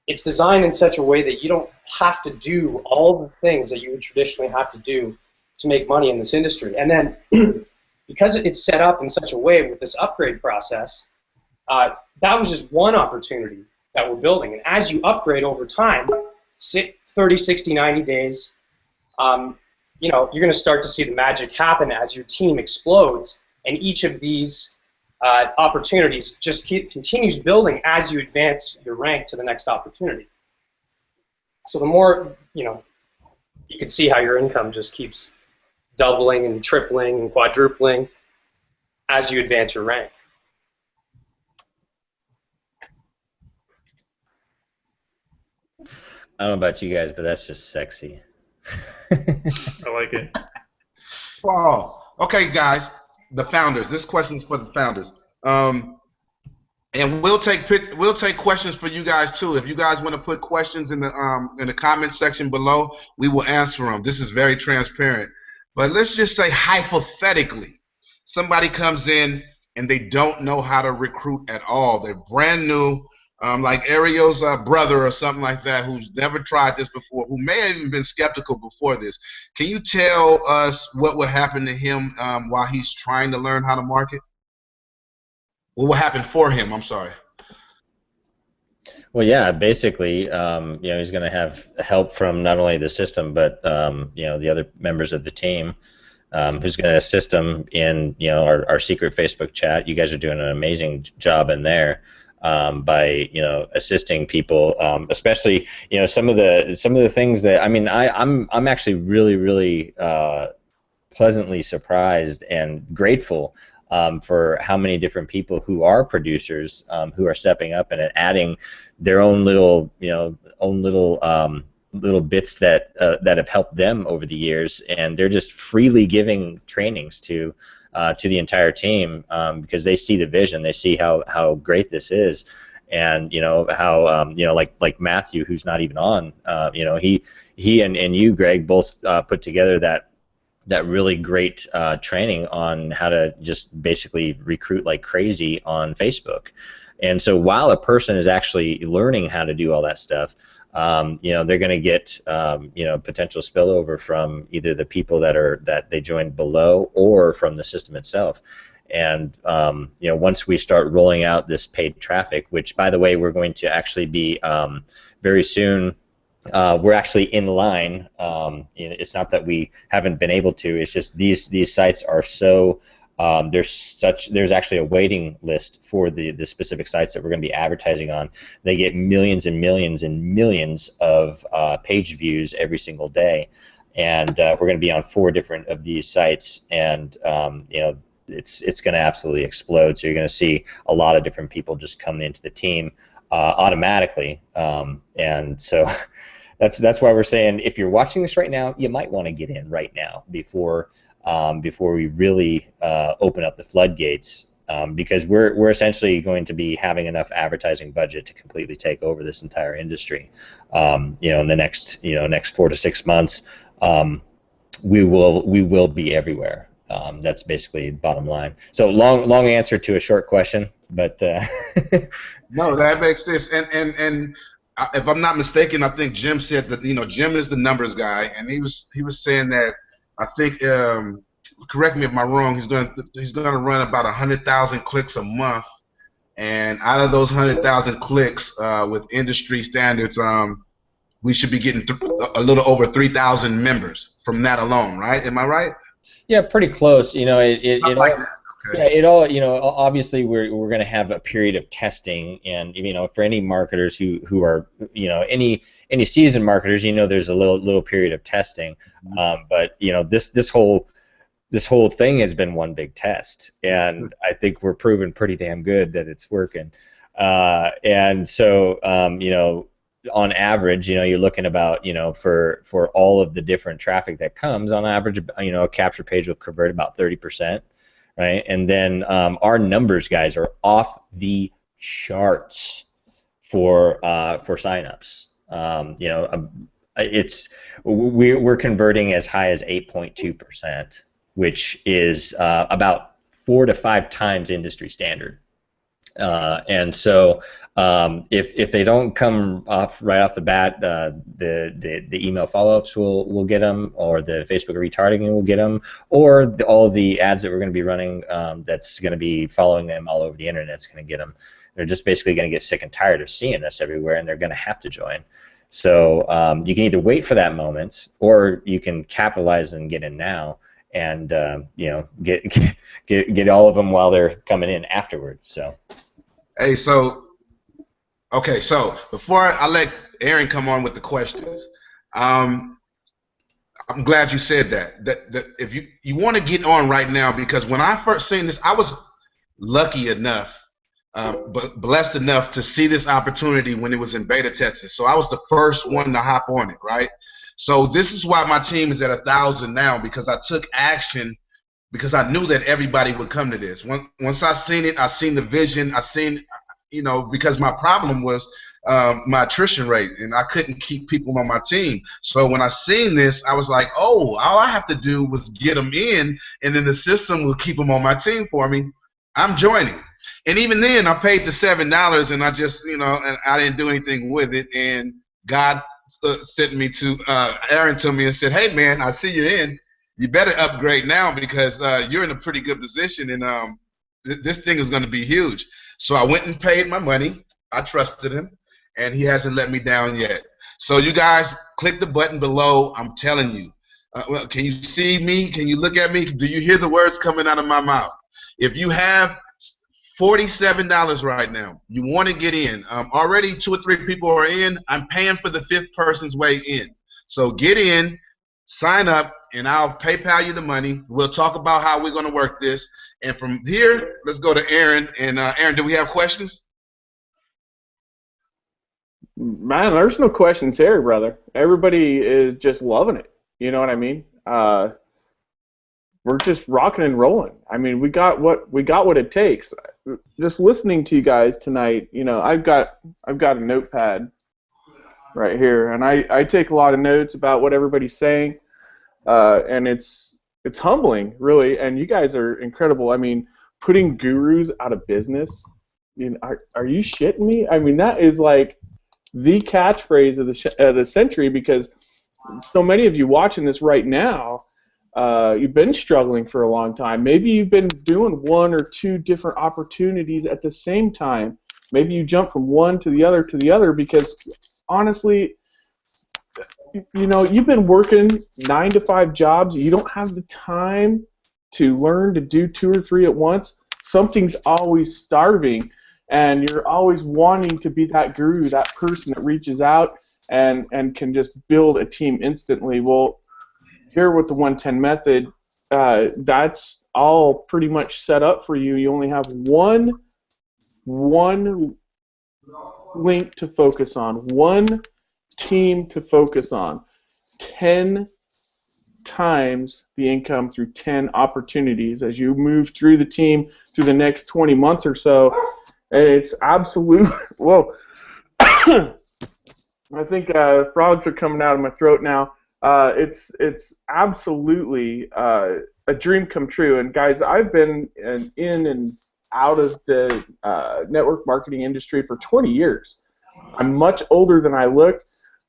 It's designed in such a way that you don't have to do all the things that you would traditionally have to do to make money in this industry. And then because it's set up in such a way with this upgrade process, that was just one opportunity that we're building. And as you upgrade over time, 30, 60, 90 days, you're going to start to see the magic happen as your team explodes, and each of these opportunities just continues building as you advance your rank to the next opportunity. So the more, you can see how your income just keeps doubling and tripling and quadrupling as you advance your rank. I don't know about you guys, but that's just sexy. I like it. Oh, okay, guys. The founders. This question is for the founders. And we'll take questions for you guys too. If you guys want to put questions in the comment section below, we will answer them. This is very transparent. But let's just say hypothetically, somebody comes in and they don't know how to recruit at all. They're brand new, like Ariel's brother or something like that, who's never tried this before, who may have even been skeptical before this. Can you tell us what would happen to him while he's trying to learn how to market? What will happen for him? I'm sorry. Well, yeah, basically, he's going to have help from not only the system, but the other members of the team, who's going to assist him in our secret Facebook chat. You guys are doing an amazing job in there by assisting people, especially some of the things that I'm actually really pleasantly surprised and grateful for how many different people who are producers who are stepping up and adding their own little little bits that have helped them over the years, and they're just freely giving trainings to the entire team because they see the vision, they see how great this is, and how like Matthew, who's not even on, he and you, Greg, both put together that really great training on how to just basically recruit like crazy on Facebook. And so while a person is actually learning how to do all that stuff, they're going to get potential spillover from either the people that they joined below or from the system itself. And once we start rolling out this paid traffic, which by the way we're going to actually be very soon. We're actually in line. It's not that we haven't been able to. It's just these sites are so. There's actually a waiting list for the specific sites that we're going to be advertising on. They get millions and millions and millions of page views every single day, and we're going to be on 4 different of these sites, and it's going to absolutely explode. So you're going to see a lot of different people just coming into the team automatically, and so. That's why we're saying if you're watching this right now, you might want to get in right now before we really open up the floodgates, because we're essentially going to be having enough advertising budget to completely take over this entire industry. In the next 4 to 6 months, we will be everywhere. That's basically the bottom line. So long answer to a short question, but no, that makes sense. And if I'm not mistaken, I think Jim said that Jim is the numbers guy, and he was saying that I think correct me if I'm wrong. He's going to run about 100,000 clicks a month, and out of those 100,000 clicks with industry standards, we should be getting a little over 3,000 members from that alone, right? Am I right? Yeah, pretty close. It like that. Okay. Yeah, it all, obviously we're going to have a period of testing, and for any marketers who are, any seasoned marketers, there's a little period of testing, but this whole thing has been one big test, and I think we're proving pretty damn good that it's working, and so on average, you're looking about, for all of the different traffic that comes, on average, a capture page will convert about 30%. Right, and then our numbers guys are off the charts for signups. We're converting as high as 8.2%, which is about 4 to 5 times industry standard. And so if they don't come off right off the bat, the email follow-ups will get them, or the Facebook retargeting will get them, or all the ads that we're going to be running that's going to be following them all over the internet is going to get them. They're just basically going to get sick and tired of seeing us everywhere, and they're going to have to join. So you can either wait for that moment, or you can capitalize and get in now, and get all of them while they're coming in afterwards. So. Hey, so before I let Aaron come on with the questions, I'm glad you said that if you want to get on right now, because when I first seen this, I was lucky enough, but blessed enough to see this opportunity when it was in beta testing. So I was the first one to hop on it, right? So this is why my team is at 1,000 now, because I took action, because I knew that everybody would come to this. Once I seen it, I seen the vision, I seen, because my problem was my attrition rate, and I couldn't keep people on my team. So when I seen this, I was like, oh, all I have to do was get them in, and then the system will keep them on my team for me. I'm joining. And even then, I paid the $7, and I just, and I didn't do anything with it. And God sent me to Aaron to me and said, hey, man, I see you're in. You better upgrade now because you're in a pretty good position, and this thing is going to be huge. So I went and paid my money. I trusted him, and he hasn't let me down yet. So you guys, click the button below. I'm telling you. Well, can you see me? Can you look at me? Do you hear the words coming out of my mouth? If you have $47 right now, you want to get in. Already 2 or 3 people are in. I'm paying for the 5th person's way in. So get in, sign up, and I'll PayPal you the money. We'll talk about how we're going to work this. And from here, let's go to Aaron. And Aaron, do we have questions? Man, there's no questions here, brother. Everybody is just loving it. You know what I mean? We're just rocking and rolling. I mean, we got what it takes. Just listening to you guys tonight, I've got a notepad right here, and I take a lot of notes about what everybody's saying, and it's humbling, really. And you guys are incredible. I mean, putting gurus out of business. Are you shitting me? I mean, that is like the catchphrase of the century, because so many of you watching this right now, you've been struggling for a long time. Maybe you've been doing 1 or 2 different opportunities at the same time. Maybe you jump from one to the other because honestly, you've been working 9 to 5 jobs. You don't have the time to learn to do 2 or 3 at once. Something's always starving, and you're always wanting to be that guru, that person that reaches out and can just build a team instantly. Well, here with the 110 method, that's all pretty much set up for you. You only have one link to focus on, one team to focus on, 10 times the income through 10 opportunities as you move through the team through the next 20 months or so. And it's absolute. Whoa. I think frogs are coming out of my throat now. It's absolutely a dream come true. And guys, I've been in and out of the network marketing industry for 20 years. I'm much older than I look.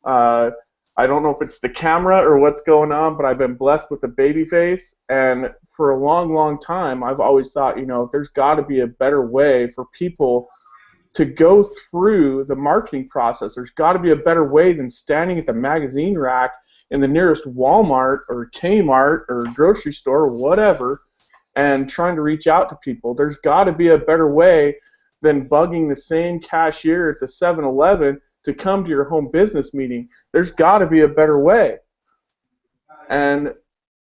I don't know if it's the camera or what's going on, but I've been blessed with a baby face. And for a long, long time, I've always thought, there's got to be a better way for people to go through the marketing process. There's got to be a better way than standing at the magazine rack in the nearest Walmart or Kmart or grocery store or whatever and trying to reach out to people. There's got to be a better way than bugging the same cashier at the 7-Eleven to come to your home business meeting. There's got to be a better way. And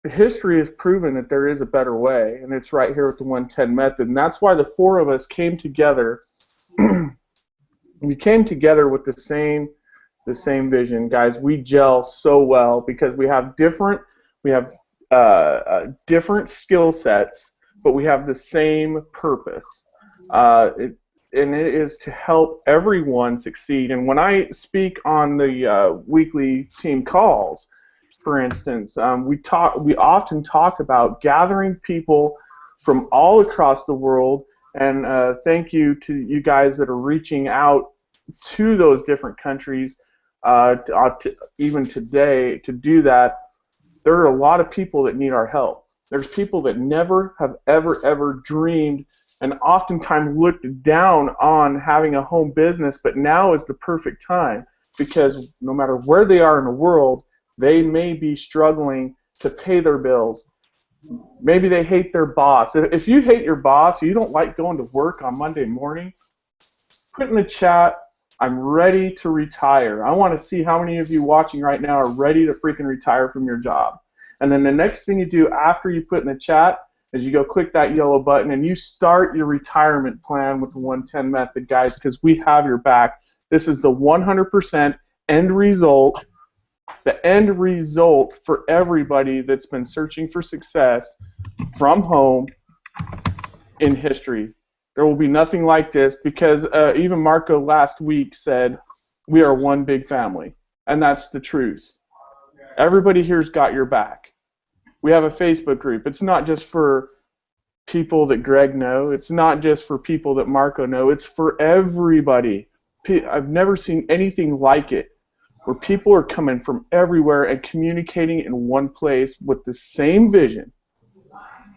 history has proven that there is a better way, and it's right here with the 110 method. And that's why the 4 of us came together. We came together with the same vision, guys. We gel so well because we have different skill sets, but we have the same purpose. And it is to help everyone succeed. And when I speak on the weekly team calls, for instance, we often talk about gathering people from all across the world. And thank you to you guys that are reaching out to those different countries. Even today, to do that, there are a lot of people that need our help. There's people that never have ever dreamed and oftentimes looked down on having a home business, but now is the perfect time because no matter where they are in the world, they may be struggling to pay their bills. Maybe they hate their boss. If you hate your boss, you don't like going to work on Monday morning, put in the chat, I'm ready to retire. I want to see how many of you watching right now are ready to freaking retire from your job. And then the next thing you do after you put in the chat is you go click that yellow button and you start your retirement plan with the 110 method, guys, because we have your back. This is the 100% end result, the end result for everybody that's been searching for success from home in history. There will be nothing like this because even Marco last week said we are one big family, and that's the truth. Everybody here's got your back. We have a Facebook group. It's not just for people that Greg know. It's not just for people that Marco know. It's for everybody. I've never seen anything like it, where people are coming from everywhere and communicating in one place with the same vision,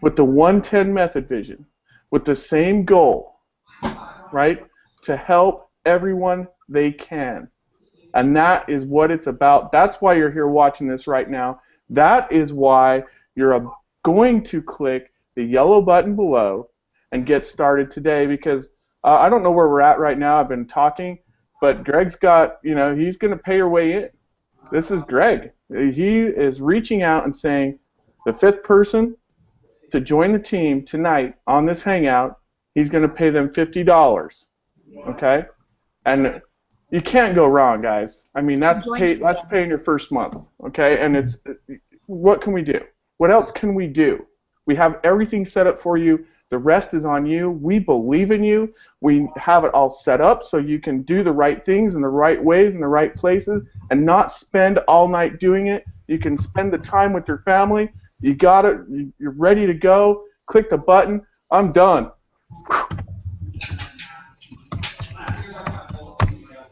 with the 110 method vision, with the same goal, right? To help everyone they can. And that is what it's about. That's why you're here watching this right now. That is why you're going to click the yellow button below and get started today, because I don't know where we're at right now. I've been talking, but Greg's got, he's going to pay your way in. This is Greg. He is reaching out and saying the 5th person to join the team tonight on this hangout, he's going to pay them $50. Okay? And you can't go wrong, guys. I mean, that's paying your first month. Okay? And what can we do? What else can we do? We have everything set up for you. The rest is on you. We believe in you. We have it all set up so you can do the right things in the right ways in the right places and not spend all night doing it. You can spend the time with your family. You got it. You're ready to go. Click the button. I'm done.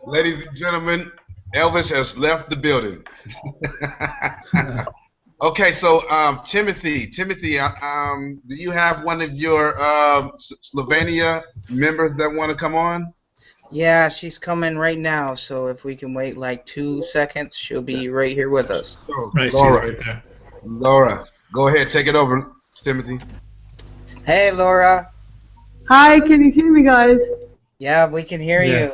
Ladies and gentlemen, Elvis has left the building. Okay, so Timothy, do you have one of your Slovenia members that want to come on? Yeah, she's coming right now, so if we can wait like 2 seconds, she'll be right here with us. Right, Laura. she's right there. Laura, go ahead, take it over, Timothy. Hey, Laura. Hi, can you hear me, guys? Yeah, we can hear you.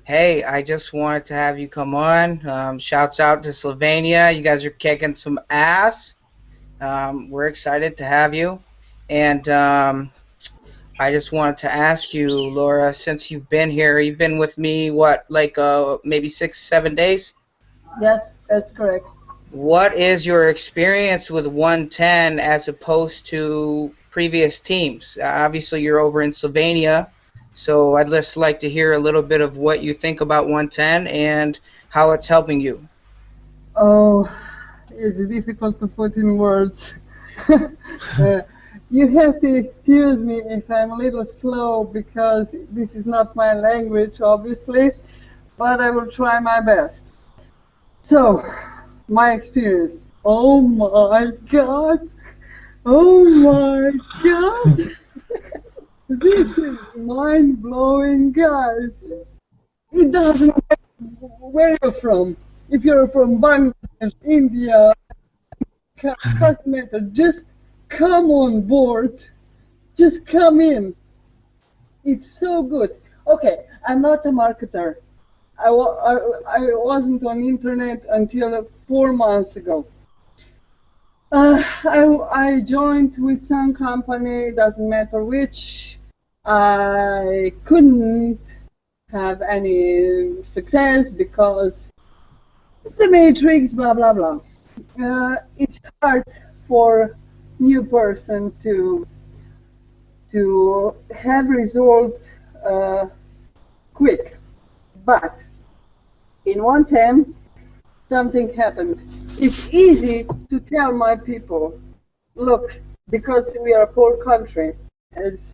Hey, I just wanted to have you come on. Shouts out to Slovenia. You guys are kicking some ass. We're excited to have you. And I just wanted to ask you, Laura, since you've been here, you've been with me, what, like maybe 6-7 days? Yes, that's correct. What is your experience with 110 as opposed to previous teams? Obviously, you're over in Slovenia. So I'd just like to hear a little bit of what you think about 110 and how it's helping you. Oh, it's difficult to put in words. You have to excuse me if I'm a little slow because this is not my language, obviously, but I will try my best. So, my experience. Oh my God! Oh my God! This is mind-blowing, guys. It doesn't matter where you're from. If you're from Bangladesh, India, it doesn't matter. Just come on board. Just come in. It's so good. Okay, I'm not a marketer. I wasn't on internet until 4 months ago. I joined with some company, doesn't matter which. I couldn't have any success because the matrix, blah, blah, blah. It's hard for new person to have results quick. But in 110, something happened. It's easy to tell my people, look, because we are a poor country, as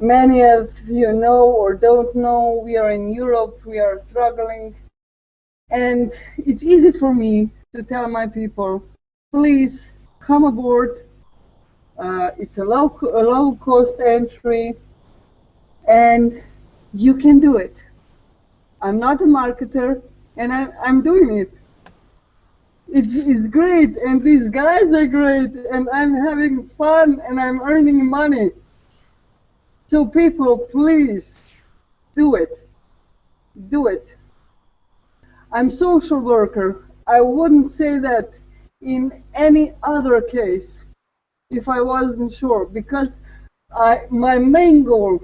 many of you know or don't know, we are in Europe, we are struggling, and it's easy for me to tell my people, please come aboard. It's a low cost entry, and you can do it. I'm not a marketer, and I'm doing it. It's great, and these guys are great, and I'm having fun, and I'm earning money. So people, please, do it. Do it. I'm social worker. I wouldn't say that in any other case if I wasn't sure, because my main goal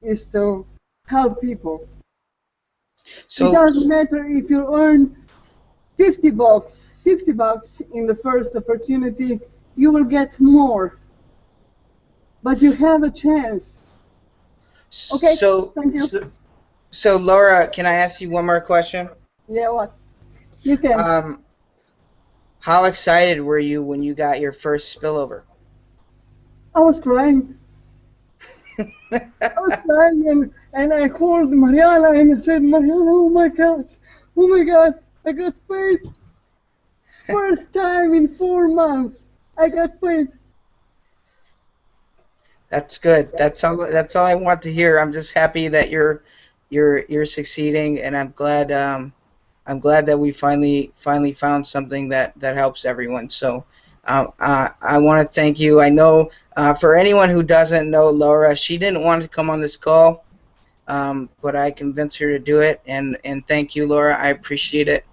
is to help people. So it doesn't matter if you earn $50 in the first opportunity, you will get more. But you have a chance Okay. Thank you. So Laura, can I ask you one more question? Yeah, what? You can. How excited were you when you got your first spillover? I was crying. I was crying, and I called Mariana and I said, Mariana, oh my God, I got paid. First time in 4 months, I got paid. That's good. That's all I want to hear. I'm just happy that you're succeeding, and I'm glad that we finally found something that helps everyone. So I want to thank you. I know for anyone who doesn't know Laura, she didn't want to come on this call, but I convinced her to do it. And thank you, Laura. I appreciate it.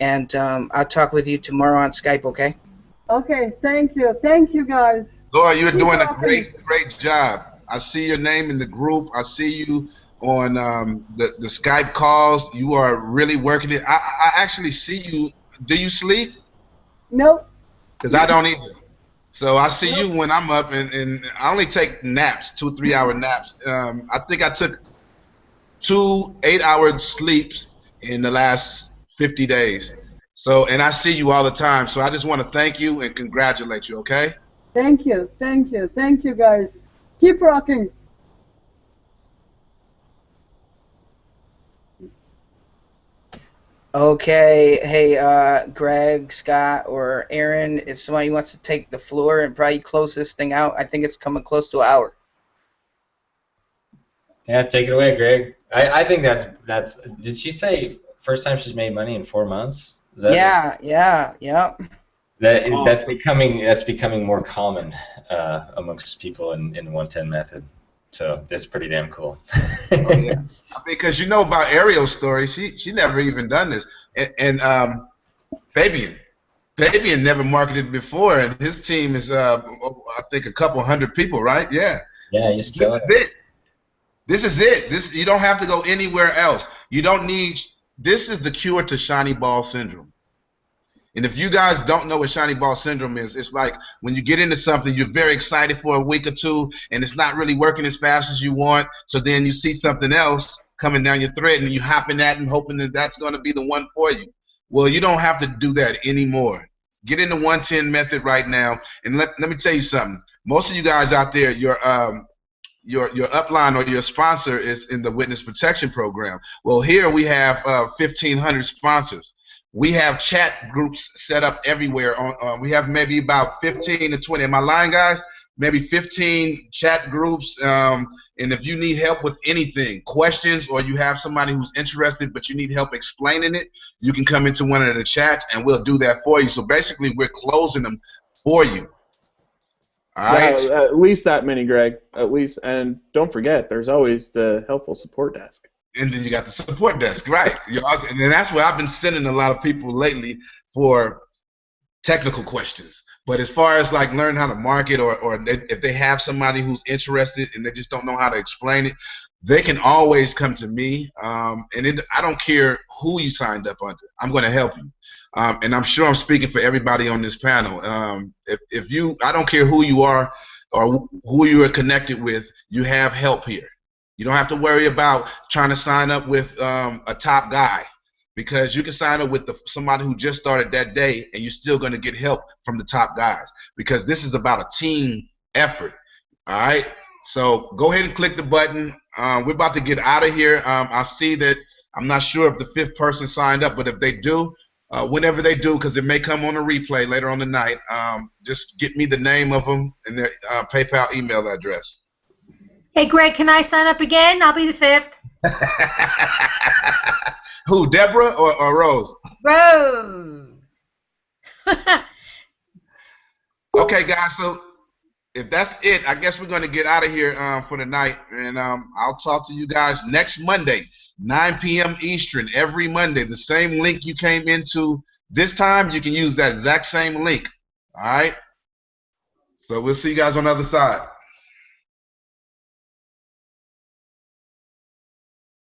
And I'll talk with you tomorrow on Skype. Okay? Okay. Thank you. Thank you, guys. Laura, you're doing a great job. I see your name in the group. I see you on the Skype calls. You are really working it. I actually see you. Do you sleep? No. Because I don't either. So I see you when I'm up, and I only take naps, 2-3 hour naps. I think I took 2 8-hour sleeps in the last 50 days. So, and I see you all the time. So I just want to thank you and congratulate you, okay? Thank you. Thank you. Thank you, guys. Keep rocking. Okay. Hey, Greg, Scott, or Aaron, if somebody wants to take the floor and probably close this thing out, I think it's coming close to an hour. Yeah, take it away, Greg. I think that's. Did she say first time she's made money in 4 months? Is that Yeah. That's becoming more common amongst people in the 110 method. So that's pretty damn cool. Oh, yeah. Because you know about Ariel's story, she never even done this, and Fabian never marketed before, and his team is I think a couple hundred people, right? Yeah. Yeah, he's killing it. This is it. You don't have to go anywhere else. You don't need. This is the cure to shiny ball syndrome. And if you guys don't know what shiny ball syndrome is, it's like when you get into something, you're very excited for a week or two, and it's not really working as fast as you want. So then you see something else coming down your thread, and you hop in that and hoping that that's going to be the one for you. Well, you don't have to do that anymore. Get in the 110 method right now, and let me tell you something. Most of you guys out there, your upline or your sponsor is in the witness protection program. Well, here we have 1,500 sponsors. We have chat groups set up everywhere. We have maybe about 15 to 20. Am I lying, guys? Maybe 15 chat groups. And if you need help with anything, questions, or you have somebody who's interested but you need help explaining it, you can come into one of the chats and we'll do that for you. So basically, we're closing them for you. All right. Yeah, at least that many, Greg. At least, and don't forget, there's always the helpful support desk. And then you got the support desk, right? And then that's where I've been sending a lot of people lately for technical questions. But as far as like learn how to market, or if they have somebody who's interested and they just don't know how to explain it, they can always come to me. I don't care who you signed up under. I'm going to help you. And I'm sure I'm speaking for everybody on this panel. I don't care who you are or who you are connected with, you have help here. You don't have to worry about trying to sign up with a top guy, because you can sign up with somebody who just started that day, and you're still going to get help from the top guys, because this is about a team effort. All right? So go ahead and click the button. We're about to get out of here. I see that I'm not sure if the 5th person signed up, but if they do, whenever they do, because it may come on a replay later on the night, just get me the name of them and their PayPal email address. Hey, Greg, can I sign up again? I'll be the 5th. Who, Deborah or Rose? Rose. Okay, guys, so if that's it, I guess we're going to get out of here for the night, and I'll talk to you guys next Monday, 9 p.m. Eastern, every Monday. The same link you came into this time, you can use that exact same link. All right? So we'll see you guys on the other side.